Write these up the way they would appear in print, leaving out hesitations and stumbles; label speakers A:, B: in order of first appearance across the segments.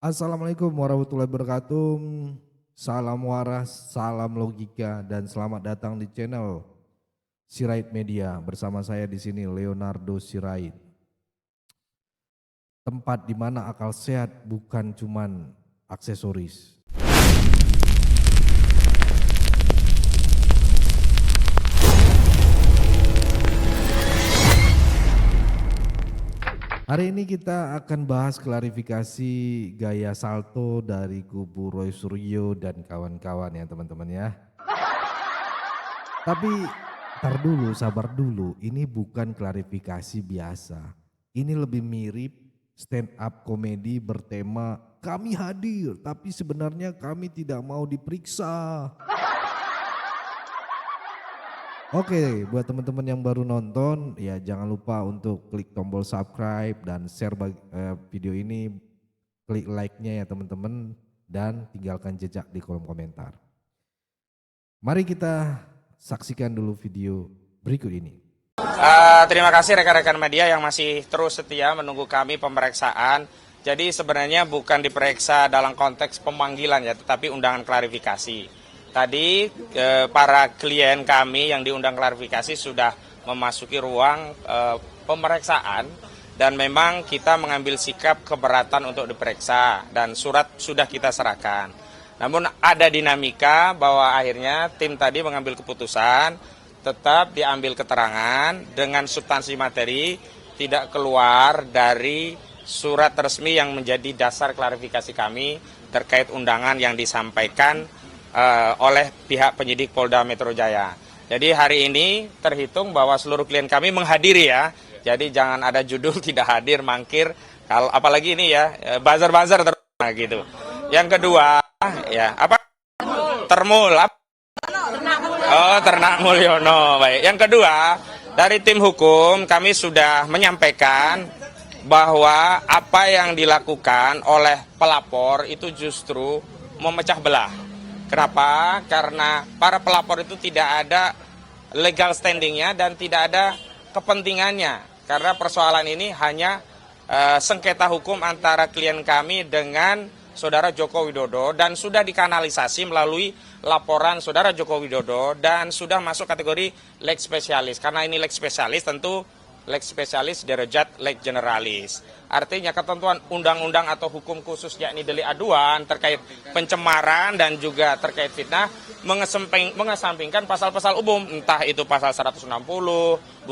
A: Assalamualaikum warahmatullahi wabarakatuh. Salam waras, salam logika, dan selamat datang di channel Sirait Media. Bersama saya di sini Leonardo Sirait. Tempat di mana akal sehat bukan cuman aksesoris. Hari ini kita akan bahas klarifikasi gaya salto dari kubu Roy Suryo dan kawan-kawan ya teman-teman ya. Tapi tar dulu, sabar dulu, ini bukan klarifikasi biasa. Ini lebih mirip stand up komedi bertema kami hadir tapi sebenarnya kami tidak mau diperiksa. Oke, buat teman-teman yang baru nonton, ya jangan lupa untuk klik tombol subscribe dan share video ini, klik like-nya ya teman-teman, dan tinggalkan jejak di kolom komentar. Mari kita saksikan dulu video berikut ini.
B: Terima kasih rekan-rekan media yang masih terus setia menunggu kami pemeriksaan. Jadi sebenarnya bukan diperiksa dalam konteks pemanggilan ya, tetapi undangan klarifikasi. Tadi para klien kami yang diundang klarifikasi sudah memasuki ruang pemeriksaan dan memang kita mengambil sikap keberatan untuk diperiksa dan surat sudah kita serahkan. Namun ada dinamika bahwa akhirnya tim tadi mengambil keputusan tetap diambil keterangan dengan substansi materi tidak keluar dari surat resmi yang menjadi dasar klarifikasi kami terkait undangan yang disampaikan oleh pihak penyidik Polda Metro Jaya. Jadi hari ini terhitung bahwa seluruh klien kami menghadiri ya. Jadi jangan ada judul tidak hadir, mangkir. Kalau apalagi ini ya buzzer-buzzer terus gitu. Yang kedua ya apa? Termul apa? Oh, Ternak Mulyono. Baik. Yang kedua, dari tim hukum kami sudah menyampaikan bahwa apa yang dilakukan oleh pelapor itu justru memecah belah. Kenapa? Karena para pelapor itu tidak ada legal standingnya dan tidak ada kepentingannya. Karena persoalan ini hanya sengketa hukum antara klien kami dengan Saudara Joko Widodo dan sudah dikanalisasi melalui laporan Saudara Joko Widodo dan sudah masuk kategori leg spesialis. Karena ini leg spesialis tentu leg spesialis derajat leg generalis. Artinya ketentuan undang-undang atau hukum khusus yakni delik aduan terkait pencemaran dan juga terkait fitnah mengesampingkan pasal-pasal umum, entah itu pasal 160, 28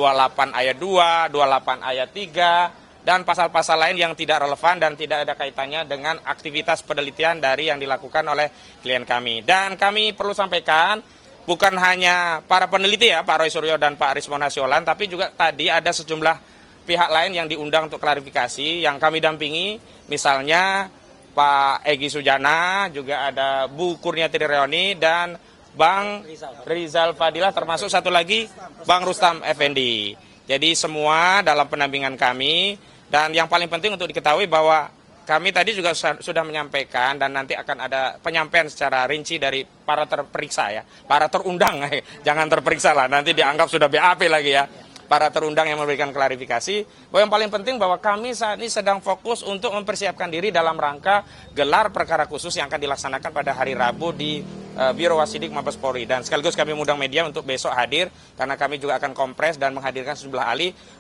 B: ayat 2, 28 ayat 3, dan pasal-pasal lain yang tidak relevan dan tidak ada kaitannya dengan aktivitas penelitian dari yang dilakukan oleh klien kami. Dan kami perlu sampaikan, bukan hanya para peneliti ya, Pak Roy Suryo dan Pak Rismon Hasiolan, tapi juga tadi ada sejumlah pihak lain yang diundang untuk klarifikasi yang kami dampingi, misalnya Pak Egy Sujana, juga ada Bu Kurniati Reoni dan Bang Rizal Fadilah, termasuk satu lagi Bang Rustam Effendi. Jadi semua dalam pendampingan kami, dan yang paling penting untuk diketahui bahwa kami tadi juga sudah menyampaikan dan nanti akan ada penyampaian secara rinci dari para terperiksa ya, para terundang, jangan terperiksa lah, nanti dianggap sudah BAP lagi ya. Para terundang yang memberikan klarifikasi, bahwa yang paling penting bahwa kami saat ini sedang fokus untuk mempersiapkan diri dalam rangka gelar perkara khusus yang akan dilaksanakan pada hari Rabu di Biro Wasidik Mabes Polri. Dan sekaligus kami mengundang media untuk besok hadir, karena kami juga akan kompres dan menghadirkan sejumlah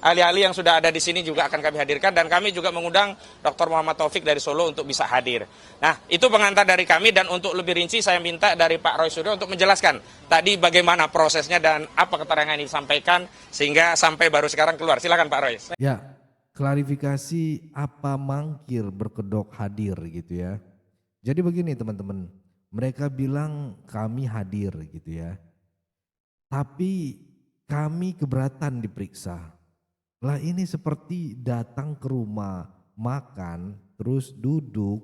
B: ahli-ahli yang sudah ada di sini juga akan kami hadirkan, dan kami juga mengundang Dr. Muhammad Taufik dari Solo untuk bisa hadir. Nah, itu pengantar dari kami, dan untuk lebih rinci saya minta dari Pak Roy Suryo untuk menjelaskan tadi bagaimana prosesnya dan apa keterangan yang disampaikan sehingga sampai baru sekarang keluar. Silakan Pak Roy.
A: Ya, klarifikasi apa mangkir berkedok hadir gitu ya. Jadi begini teman-teman, mereka bilang kami hadir gitu ya. Tapi kami keberatan diperiksa. Lah ini seperti datang ke rumah, makan, terus duduk,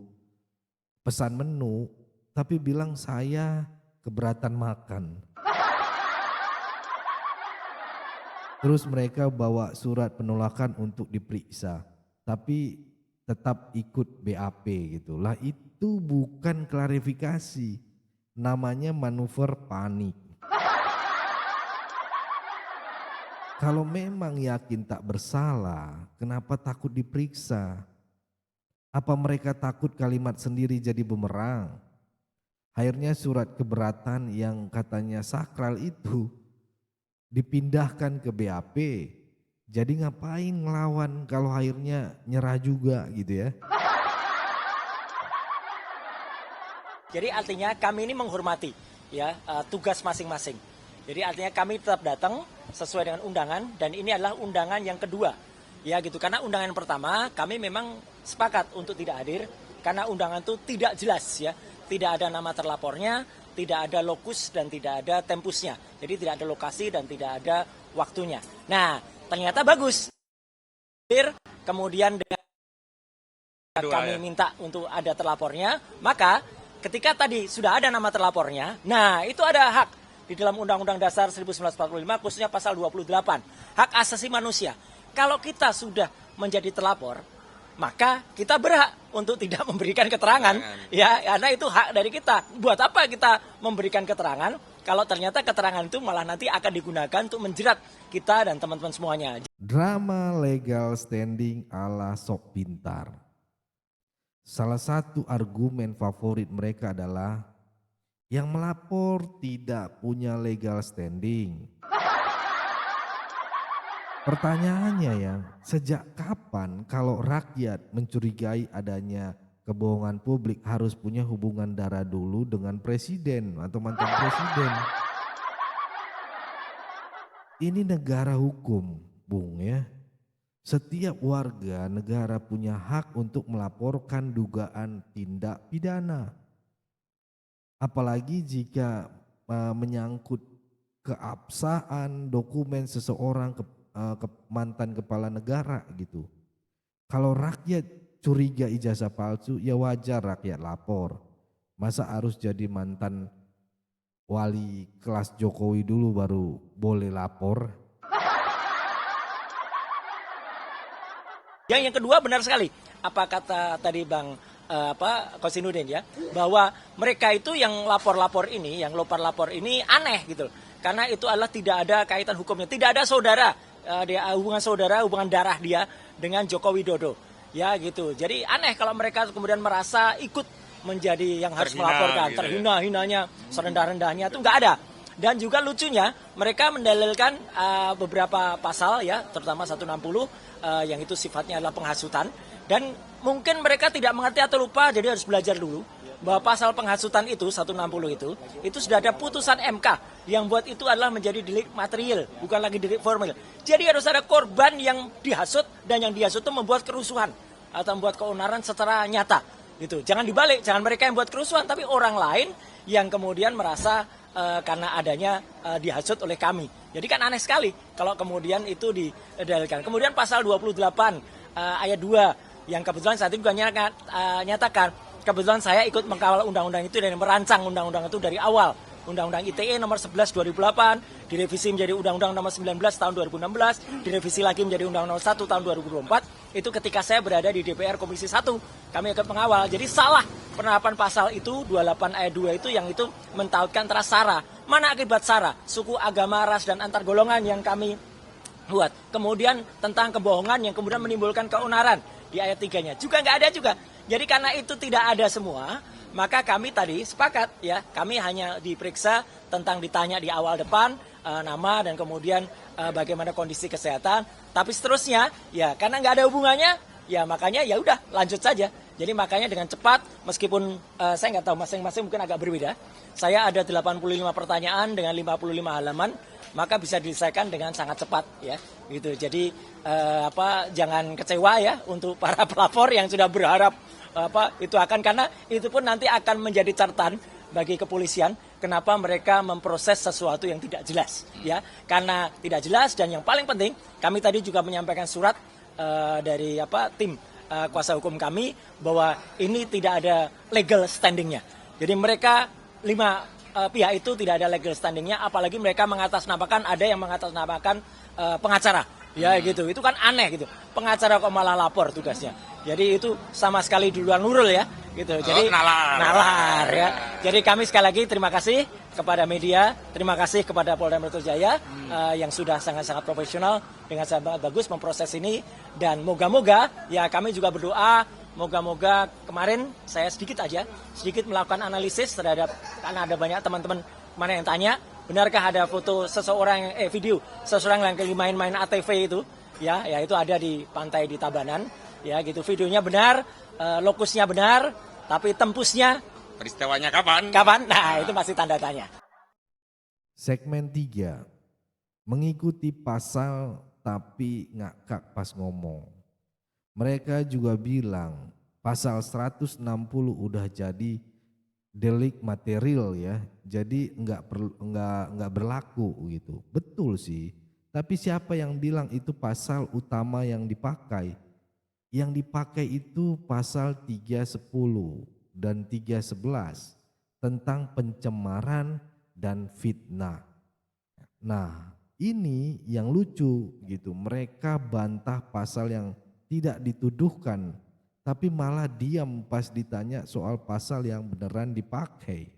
A: pesan menu, tapi bilang saya keberatan makan. Terus mereka bawa surat penolakan untuk diperiksa, tapi tetap ikut BAP gitu. Lah itu bukan klarifikasi, namanya manuver panik. Kalau memang yakin tak bersalah, kenapa takut diperiksa? Apa mereka takut kalimat sendiri jadi bumerang? Akhirnya surat keberatan yang katanya sakral itu dipindahkan ke BAP. Jadi ngapain ngelawan kalau akhirnya nyerah juga gitu ya.
C: Jadi artinya kami ini menghormati ya tugas masing-masing. Jadi artinya kami tetap datang sesuai dengan undangan dan ini adalah undangan yang kedua. Ya gitu, karena undangan pertama kami memang sepakat untuk tidak hadir karena undangan itu tidak jelas ya. Tidak ada nama terlapornya, tidak ada lokus dan tidak ada tempusnya. Jadi tidak ada lokasi dan tidak ada waktunya. Nah, ternyata bagus. Kemudian dengan kami minta untuk ada terlapornya, maka ketika tadi sudah ada nama terlapornya, nah itu ada hak di dalam Undang-Undang Dasar 1945 khususnya pasal 28, hak asasi manusia. Kalau kita sudah menjadi terlapor, maka kita berhak untuk tidak memberikan keterangan, ya karena itu hak dari kita. Buat apa kita memberikan keterangan kalau ternyata keterangan itu malah nanti akan digunakan untuk menjerat kita dan teman-teman semuanya.
A: Drama legal standing ala sok pintar. Salah satu argumen favorit mereka adalah yang melapor tidak punya legal standing. Pertanyaannya ya, sejak kapan kalau rakyat mencurigai adanya kebohongan publik harus punya hubungan darah dulu dengan presiden atau mantan presiden? Ini negara hukum, Bung ya. Setiap warga negara punya hak untuk melaporkan dugaan tindak pidana. Apalagi jika menyangkut keabsahan dokumen seseorang ke mantan kepala negara gitu. Kalau rakyat curiga ijazah palsu ya wajar rakyat lapor. Masa harus jadi mantan wali kelas Jokowi dulu baru boleh lapor?
C: Yang kedua benar sekali apa kata tadi Bang Kosinudin ya, bahwa mereka itu yang lapor-lapor ini, yang lapor-lapor ini aneh gitu. Karena itu adalah tidak ada kaitan hukumnya, tidak ada saudara, hubungan darah dia dengan Joko Widodo. Ya gitu. Jadi aneh kalau mereka kemudian merasa ikut menjadi yang harus melaporkan, gitu terhina-hinanya, serendah-rendahnya itu enggak ada. Dan juga lucunya mereka mendalilkan beberapa pasal ya, terutama 160 yang itu sifatnya adalah penghasutan. Dan mungkin mereka tidak mengerti atau lupa, jadi harus belajar dulu bahwa pasal penghasutan itu 160 itu sudah ada putusan MK yang buat itu adalah menjadi delik material, bukan lagi delik formil. Jadi harus ada korban yang dihasut dan yang dihasut itu membuat kerusuhan atau membuat keonaran secara nyata. Gitu. Jangan dibalik, jangan mereka yang buat kerusuhan, tapi orang lain yang kemudian merasa karena adanya dihasut oleh kami. Jadi kan aneh sekali kalau kemudian itu didalilkan. Kemudian pasal 28 ayat 2 yang kebetulan saat ini juga nyatakan kebetulan saya ikut mengkawal undang-undang itu dan merancang undang-undang itu dari awal. Undang-undang ITE nomor 11 2008 direvisi menjadi undang-undang nomor 19 tahun 2016, direvisi lagi menjadi undang-undang nomor 1 tahun 2024. Itu ketika saya berada di DPR Komisi 1, kami ikut mengawal. Jadi salah penerapan pasal itu 28 ayat 2 itu yang itu mentautkan antara SARA. Mana akibat SARA? Suku, agama, ras dan antar golongan yang kami buat. Kemudian tentang kebohongan yang kemudian menimbulkan keonaran di ayat 3-nya. Juga nggak ada juga. Jadi karena itu tidak ada semua, maka kami tadi sepakat ya, kami hanya diperiksa tentang ditanya di awal depan nama dan kemudian bagaimana kondisi kesehatan. Tapi seterusnya ya karena nggak ada hubungannya, ya makanya ya udah lanjut saja. Jadi makanya dengan cepat, meskipun saya nggak tahu masing-masing mungkin agak berbeda. Saya ada 85 pertanyaan dengan 55 halaman, maka bisa diselesaikan dengan sangat cepat ya. Gitu. Jadi jangan kecewa ya untuk para pelapor yang sudah berharap itu akan, karena itu pun nanti akan menjadi catatan bagi kepolisian kenapa mereka memproses sesuatu yang tidak jelas ya, karena tidak jelas. Dan yang paling penting kami tadi juga menyampaikan surat dari tim kuasa hukum kami bahwa ini tidak ada legal standingnya. Jadi mereka 5 pihak itu tidak ada legal standingnya, apalagi mereka mengatasnamakan, ada yang mengatasnamakan pengacara ya gitu. Itu kan aneh gitu, pengacara kok malah lapor tugasnya. Jadi itu sama sekali di luar nurul ya gitu. Jadi nalar ya. Jadi kami sekali lagi terima kasih kepada media, terima kasih kepada Polda Metro Jaya yang sudah sangat-sangat profesional dengan sangat bagus memproses ini. Dan moga-moga ya kami juga berdoa Moga-moga kemarin saya sedikit melakukan analisis terhadap, karena ada banyak teman-teman mana yang tanya, benarkah ada foto seseorang, video seseorang yang lagi main-main ATV itu, ya itu ada di pantai di Tabanan, ya gitu. Videonya benar, lokusnya benar, tapi tempusnya
B: Peristiwanya kapan?
C: kapan? Nah, itu masih tanda tanya.
A: Segmen 3, mengikuti pasal tapi ngakak pas ngomong. Mereka juga bilang pasal 160 udah jadi delik material ya, jadi nggak berlaku gitu. Betul sih, tapi siapa yang bilang itu pasal utama yang dipakai? Yang dipakai itu pasal 310 dan 311 tentang pencemaran dan fitnah. Nah, ini yang lucu gitu. Mereka bantah pasal yang tidak dituduhkan, tapi malah diam pas ditanya soal pasal yang beneran dipakai.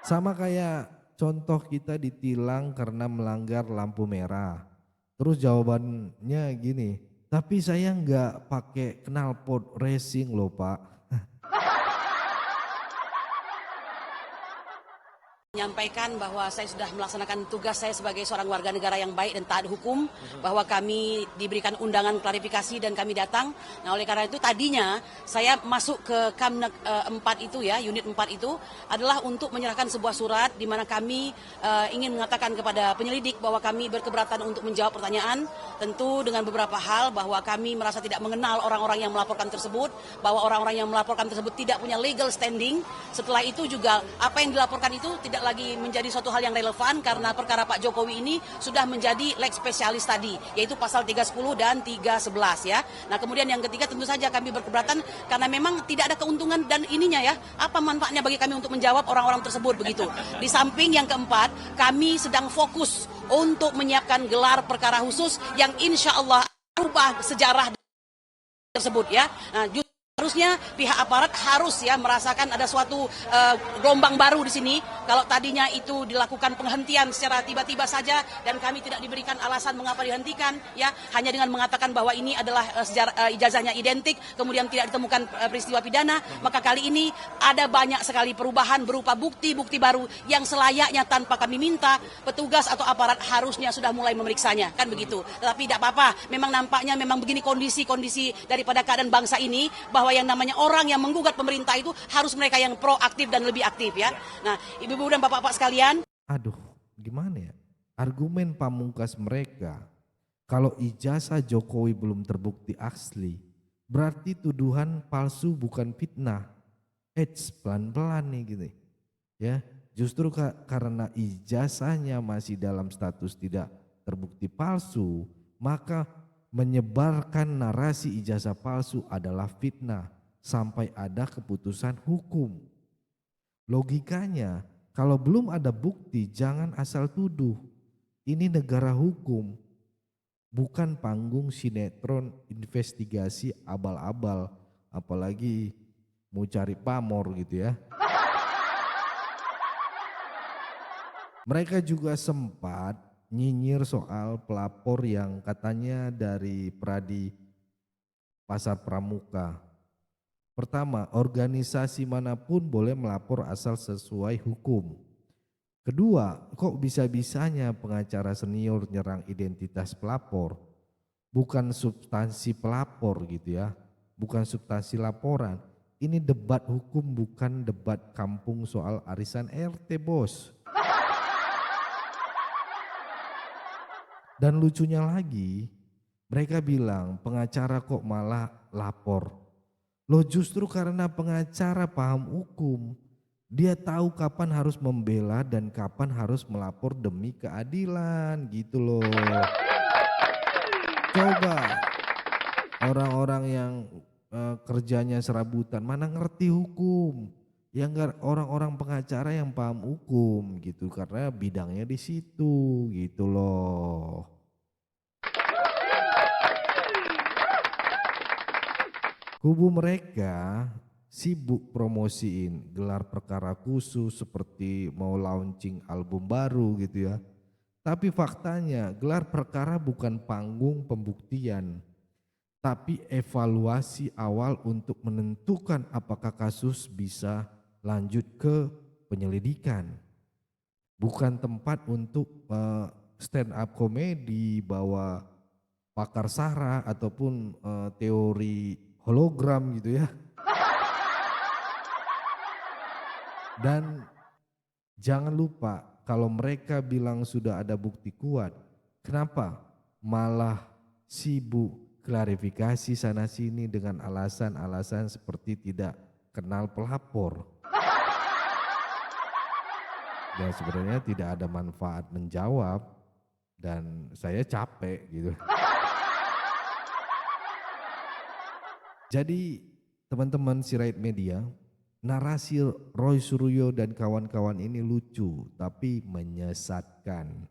A: Sama kayak contoh kita ditilang karena melanggar lampu merah. Terus jawabannya gini, tapi saya nggak pakai knalpot racing loh Pak.
D: Menyampaikan bahwa saya sudah melaksanakan tugas saya sebagai seorang warga negara yang baik dan taat hukum, bahwa kami diberikan undangan klarifikasi dan kami datang. Nah, oleh karena itu tadinya saya masuk ke Kamnek 4 itu ya, unit 4 itu adalah untuk menyerahkan sebuah surat di mana kami ingin mengatakan kepada penyelidik bahwa kami berkeberatan untuk menjawab pertanyaan, tentu dengan beberapa hal, bahwa kami merasa tidak mengenal orang-orang yang melaporkan tersebut, bahwa orang-orang yang melaporkan tersebut tidak punya legal standing. Setelah itu juga apa yang dilaporkan itu tidak lagi menjadi suatu hal yang relevan karena perkara Pak Jokowi ini sudah menjadi leg spesialis tadi, yaitu pasal 310 dan 311 ya. Nah, kemudian yang ketiga tentu saja kami berkeberatan karena memang tidak ada keuntungan dan ininya ya, apa manfaatnya bagi kami untuk menjawab orang-orang tersebut begitu. Di samping yang keempat, kami sedang fokus untuk menyiapkan gelar perkara khusus yang insya Allah merubah sejarah tersebut ya. Nah, harusnya pihak aparat harus ya merasakan ada suatu gelombang baru di sini. Kalau tadinya itu dilakukan penghentian secara tiba-tiba saja dan kami tidak diberikan alasan mengapa dihentikan, ya hanya dengan mengatakan bahwa ini adalah ijazahnya identik, kemudian tidak ditemukan peristiwa pidana, maka kali ini ada banyak sekali perubahan berupa bukti-bukti baru yang selayaknya tanpa kami minta, petugas atau aparat harusnya sudah mulai memeriksanya, kan begitu. Tetapi tidak apa-apa, memang nampaknya memang begini kondisi daripada keadaan bangsa ini, bahwa yang namanya orang yang menggugat pemerintah itu harus mereka yang proaktif dan lebih aktif ya. Nah, ibu-ibu dan bapak-bapak sekalian.
A: Aduh, gimana ya? Argumen pamungkas mereka, kalau ijazah Jokowi belum terbukti asli, berarti tuduhan palsu bukan fitnah. Pelan-pelan nih gitu. Ya, justru karena ijazahnya masih dalam status tidak terbukti palsu, maka menyebarkan narasi ijazah palsu adalah fitnah sampai ada keputusan hukum. Logikanya, kalau belum ada bukti jangan asal tuduh. Ini negara hukum, bukan panggung sinetron investigasi abal-abal, apalagi mau cari pamor gitu ya. Mereka juga sempat nyinyir soal pelapor yang katanya dari Pradi Pasar Pramuka. Pertama, organisasi manapun boleh melapor asal sesuai hukum. Kedua, kok bisa-bisanya pengacara senior nyerang identitas pelapor? Bukan substansi pelapor gitu ya, bukan substansi laporan. Ini debat hukum, bukan debat kampung soal arisan RT, bos. Dan lucunya lagi, mereka bilang pengacara kok malah lapor. Loh, justru karena pengacara paham hukum, dia tahu kapan harus membela dan kapan harus melapor demi keadilan gitu loh. Coba orang-orang yang kerjanya serabutan mana ngerti hukum. Yang orang-orang pengacara yang paham hukum gitu karena bidangnya di situ gitu loh. Kubu mereka sibuk promosiin gelar perkara khusus seperti mau launching album baru gitu ya. Tapi faktanya gelar perkara bukan panggung pembuktian. tapi evaluasi awal untuk menentukan apakah kasus bisa lanjut ke penyelidikan. Bukan tempat untuk stand up komedi, bawa pakar sara ataupun teori hologram gitu ya. Dan jangan lupa kalau mereka bilang sudah ada bukti kuat, kenapa malah sibuk klarifikasi sana sini dengan alasan-alasan seperti tidak kenal pelapor. Dan sebenarnya tidak ada manfaat menjawab dan saya capek gitu. Jadi teman-teman Sirait Media, narasi Roy Suryo dan kawan-kawan ini lucu tapi menyesatkan.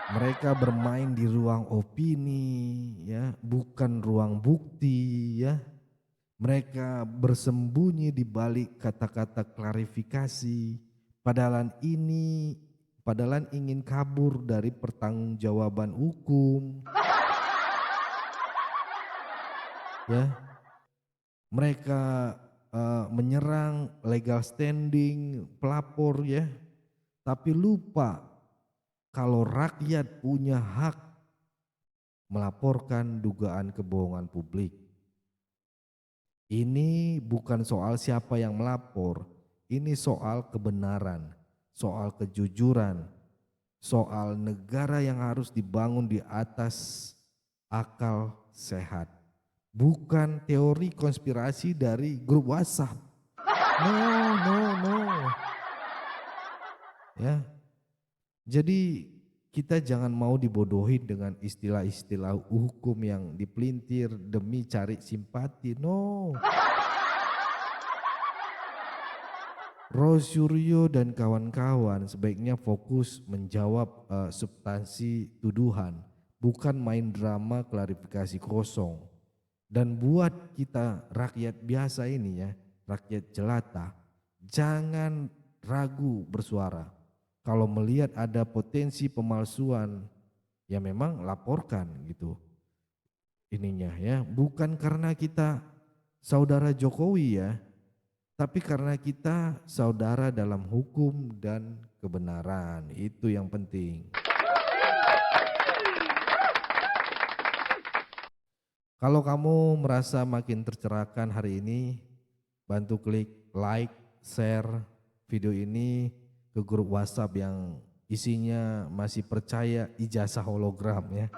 A: Mereka bermain di ruang opini, ya, bukan ruang bukti, ya. Mereka bersembunyi di balik kata-kata klarifikasi, padahal ingin kabur dari pertanggungjawaban hukum. Ya. Mereka menyerang legal standing pelapor, ya. Tapi lupa kalau rakyat punya hak melaporkan dugaan kebohongan publik. Ini bukan soal siapa yang melapor, ini soal kebenaran, soal kejujuran, soal negara yang harus dibangun di atas akal sehat. Bukan teori konspirasi dari grup WhatsApp. No. Ya. Jadi kita jangan mau dibodohi dengan istilah-istilah hukum yang dipelintir demi cari simpati. No. Roy Suryo dan kawan-kawan sebaiknya fokus menjawab substansi tuduhan, bukan main drama klarifikasi kosong. Dan buat kita rakyat biasa ini ya, rakyat jelata, jangan ragu bersuara. Kalau melihat ada potensi pemalsuan, ya memang laporkan gitu. Ininya ya, bukan karena kita saudara Jokowi ya, tapi karena kita saudara dalam hukum dan kebenaran. Itu yang penting. Kalau kamu merasa makin tercerahkan hari ini, bantu klik like, share video ini ke grup WhatsApp yang isinya masih percaya ijazah hologram ya.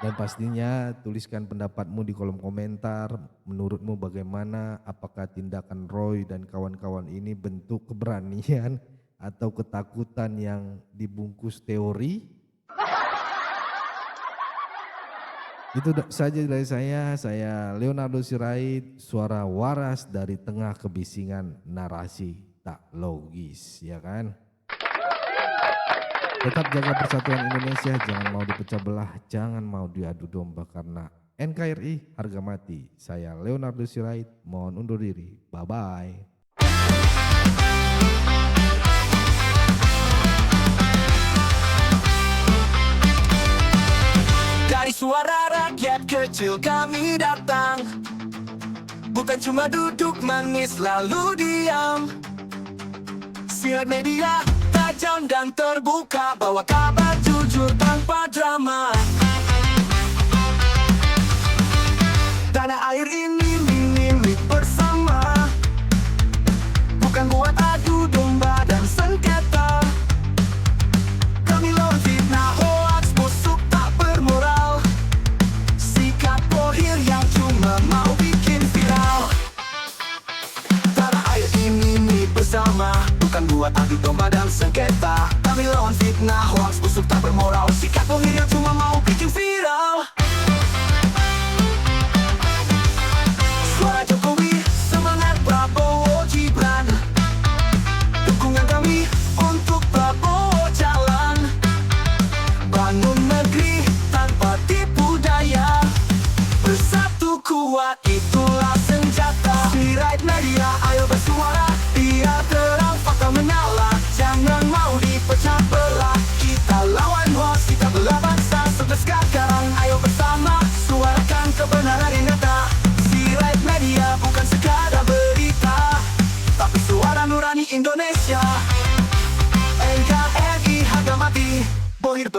A: Dan pastinya tuliskan pendapatmu di kolom komentar, menurutmu bagaimana, apakah tindakan Roy dan kawan-kawan ini bentuk keberanian atau ketakutan yang dibungkus teori? Itu saja dari saya Leonardo Sirait, suara waras dari tengah kebisingan narasi tak logis, ya kan? Tetap jaga persatuan Indonesia, jangan mau dipecah belah, jangan mau diadu domba karena NKRI harga mati. Saya Leonardo Sirait, mohon undur diri, bye-bye.
E: Dari suara rakyat kecil kami datang, bukan cuma duduk manis lalu diam. Sirait Media tajam dan terbuka, bawa kabar jujur tanpa drama. Tanah air ini milik bersama, bukan buat adu domba dan sengketa. Kami lawan fitnah, hoax, busuk tak bermoral, sikap bohir yang cuma mau bikin viral. Tanah air ini milik bersama, bukan buat adu domba dan sengketa. Kami lawan fitnah, hoax, busuk tak bermoral, sikap bohir yang cuma mau bikin viral. Suara Jokowi, semangat Prabowo Gibran, dukungan kami untuk Prabowo jalan. Bangun negeri tanpa tipu daya, bersatu kuat itulah senjata. Sirait Media ayo bersuara, biar terang fakta menyala, jangan mau dipecah belah. Kita lawan hoax, kita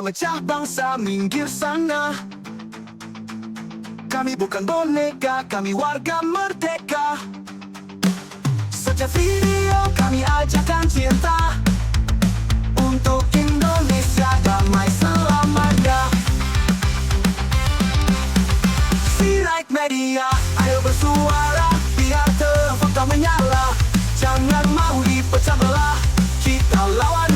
E: pemecah bangsa, minggir sana. Kami bukan boneka, kami warga merdeka. Setiap video kami ajarkan cinta untuk Indonesia damai selamanya. Sirait Media, ayo bersuara, biar fakta menyala. Jangan mau dipecah belah, kita lawan